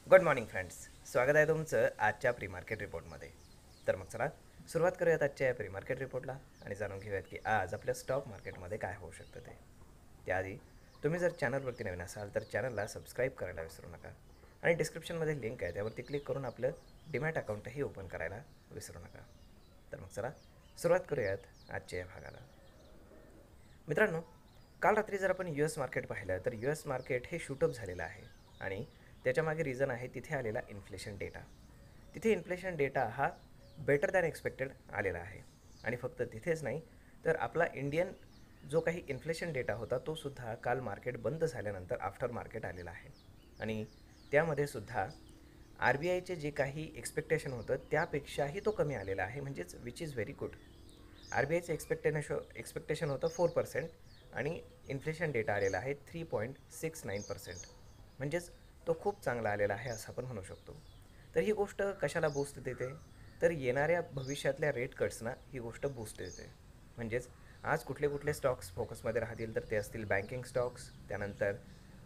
Good morning friends. स्वागत आहे तुमचं आजच्या प्री मार्केट रिपोर्टमध्ये. तर मग चला सुरुवात करूयात आजच्या या प्री मार्केट रिपोर्टला आणि जाणून घेऊयात की आज आपल्या स्टॉक मार्केटमध्ये काय होऊ शकतं ते. त्याआधी तुम्ही जर चॅनलवरती नवीन असाल तर चॅनलला सबस्क्राईब करायला विसरू नका आणि डिस्क्रिप्शनमध्ये लिंक आहे त्यावरती क्लिक करून आपलं डीमॅट अकाउंटही ओपन करायला विसरू नका. तर मग चला सुरुवात करूयात आजच्या या भागाला. मित्रांनो, काल रात्री जर आपण US मार्केट पाहिलं तर US मार्केट हे शूटअप झालेलं आहे आणि त्याच्यामागे रिझन आहे तिथे आलेला इन्फ्लेशन डेटा. तिथे इन्फ्लेशन डेटा हा बेटर दॅन एक्सपेक्टेड आलेला आहे आणि फक्त तिथेच नाही तर आपला इंडियन जो काही इन्फ्लेशन डेटा होता तो सुद्धा काल मार्केट बंद झाल्यानंतर आफ्टर मार्केट आलेला आहे आणि त्यामध्ये सुद्धा RBIचे जे काही एक्सपेक्टेशन होतं त्यापेक्षाही तो कमी आलेला आहे, म्हणजेच विच इज व्हेरी गुड. RBIचं एक्सपेक्टेशन होतं 4% आणि इन्फ्लेशन डेटा आलेला आहे 3.69%, म्हणजेच तो खूप चांगला आलेला आहे असं आपण म्हणू शकतो. तर ही गोष्ट कशाला बूस्ट देते तर येणाऱ्या भविष्यातल्या रेट कट्सना ही गोष्ट बूस्ट देते. म्हणजेच आज कुठले कुठले स्टॉक्स फोकसमध्ये राहतील तर ते असतील बँकिंग स्टॉक्स, त्यानंतर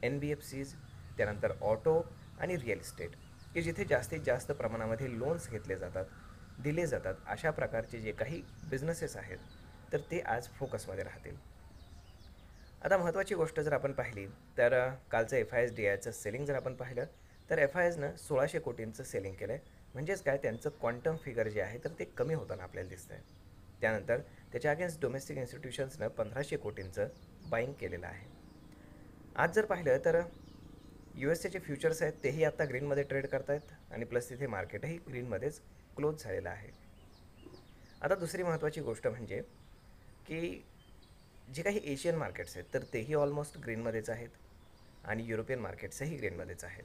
NBFCs, त्यानंतर ऑटो आणि रिअल इस्टेट, की जिथे जास्तीत जास्त प्रमाणामध्ये लोन्स घेतले जातात, दिले जातात, अशा प्रकारचे जे काही बिझनेसेस आहेत तर ते आज फोकसमध्ये राहतील. आता महत्त्वाची गोष्ट जर आपण पाहिली तर कालचं FISDIचं सेलिंग जर आपण पाहिलं तर FISनं 1600 कोटींचं सेलिंग केलं आहे, म्हणजेच काय त्यांचं क्वांटम फिगर जे आहे तर ते कमी होताना आपल्याला दिसतं आहे. त्यानंतर त्याच्या अगेन्स्ट डोमेस्टिक इन्स्टिट्यूशन्सनं 1500 कोटींचं बाईंग केलेलं आहे. आज जर पाहिलं तर USAचे फ्युचर्स आहेत तेही आत्ता ग्रीनमध्ये ट्रेड करत आहेत आणि प्लस तिथे मार्केटही ग्रीनमध्येच क्लोज झालेलं आहे. आता दुसरी महत्त्वाची गोष्ट म्हणजे की जे काही एशियन मार्केट्स आहेत तर तेही ऑलमोस्ट ग्रीनमध्येच आहेत आणि युरोपियन मार्केट्सही ग्रीनमध्येच आहेत.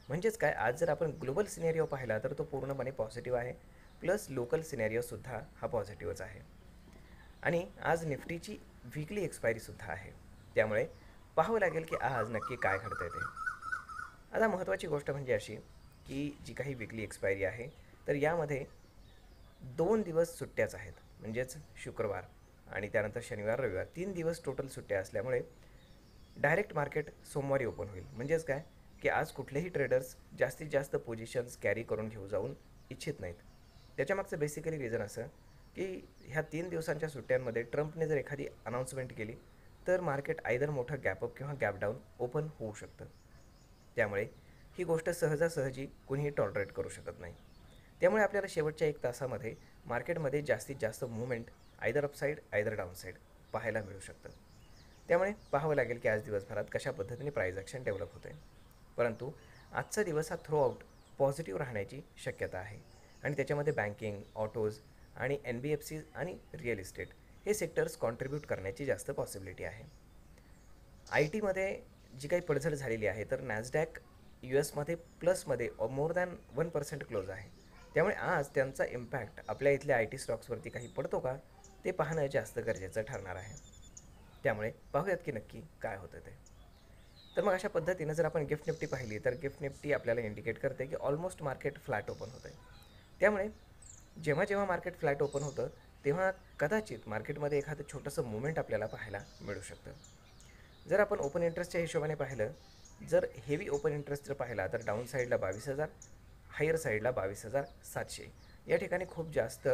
म्हणजेच काय, आज जर आपण ग्लोबल सिनेरिओ पाहिला तर तो पूर्णपणे पॉझिटिव्ह आहे, प्लस लोकल सिनेरिओसुद्धा हा पॉझिटिव्हच आहे. आणि आज निफ्टीची वीकली एक्सपायरीसुद्धा आहे, त्यामुळे पाहावं लागेल की आज नक्की काय घडतं ते. आता महत्त्वाची गोष्ट म्हणजे अशी की जी काही वीकली एक्सपायरी आहे तर यामध्ये 2 दिवस सुट्ट्याच आहेत, म्हणजेच शुक्रवार आणि त्यानंतर शनिवार रविवार 3 दिवस टोटल सुट्ट्या असल्यामुळे डायरेक्ट मार्केट सोमवारी ओपन होईल. म्हणजेच काय की आज कुठलेही ट्रेडर्स जास्तीत जास्त पोझिशन्स कॅरी करून घेऊ जाऊन इच्छित नाहीत. त्याच्यामागचं बेसिकली रिझन असं की ह्या 3 दिवसांच्या सुट्ट्यांमध्ये ट्रम्पने जर एखादी अनाऊन्समेंट केली तर मार्केट आयदर मोठं गॅपअप किंवा गॅप डाऊन ओपन होऊ शकतं. त्यामुळे ही गोष्ट सहजासहजी कुणीही टॉलरेट करू शकत नाही. त्यामुळे आपल्याला शेवटच्या 1 तासामध्ये मार्केटमध्ये जास्तीत जास्त movement either upside either downside पाहायला मिळू शकतं. त्यामुळे पाहावं लागेल की आज दिवसभरात कशा पद्धतीने प्राईज ॲक्शन डेव्हलप होते. परंतु आजचा दिवस हा थ्रूआउट पॉझिटिव्ह राहण्याची शक्यता आहे आणि त्याच्यामध्ये बँकिंग, ऑटोज आणि NBFCs आणि रिअल इस्टेट हे सेक्टर्स कॉन्ट्रीब्यूट करण्याची जास्त पॉसिबिलिटी आहे. IT मध्ये जी काही पडझड झालेली आहे तर नॅसडॅक US प्लसमध्ये मोर दॅन 1% क्लोज आहे. त्यामुळे आज त्यांचा इम्पॅक्ट आपल्या इथल्या IT स्टॉक्सवरती काही पडतो का ते पाहणं जास्त गरजेचं ठरणार आहे. त्यामुळे पाहूयात की नक्की काय होतं ते. तर मग अशा पद्धतीनं जर आपण गिफ्ट निफ्टी पाहिली तर गिफ्ट निफ्टी आपल्याला इंडिकेट करते की ऑलमोस्ट मार्केट फ्लॅट ओपन होतं आहे. त्यामुळे जेव्हा जेव्हा मार्केट फ्लॅट ओपन होतं तेव्हा कदाचित मार्केटमध्ये एखादं छोटंसं मुवमेंट आपल्याला पाहायला मिळू शकतं. जर आपण ओपन इंटरेस्टच्या हिशोबाने पाहिलं, जर हेवी ओपन इंटरेस्ट जर पाहिला तर डाऊन साईडला 22,000, हायर साईडला 22,700 या ठिकाणी खूप जास्त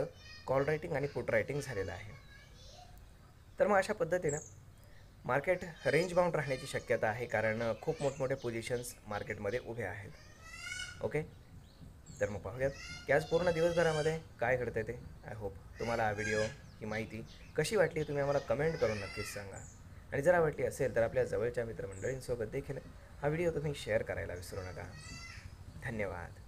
कॉल रायटिंग आणि पुट रायटिंग झालेलं आहे. तर मग अशा पद्धतीनं मार्केट रेंज बाउंड राहण्याची शक्यता आहे, कारण खूप मोठमोठे पोझिशन्स मार्केटमध्ये उभे आहेत. ओके, तर मग पाहूयात की आज पूर्ण दिवसभरामध्ये काय घडतं ते. आय होप तुम्हाला हा व्हिडिओ, ही माहिती कशी वाटली तुम्ही आम्हाला कमेंट करून नक्कीच सांगा आणि जर आवडली असेल तर आपल्या जवळच्या मित्रमंडळींसोबत देखील हा व्हिडिओ तुम्ही शेअर करायला विसरू नका. धन्यवाद.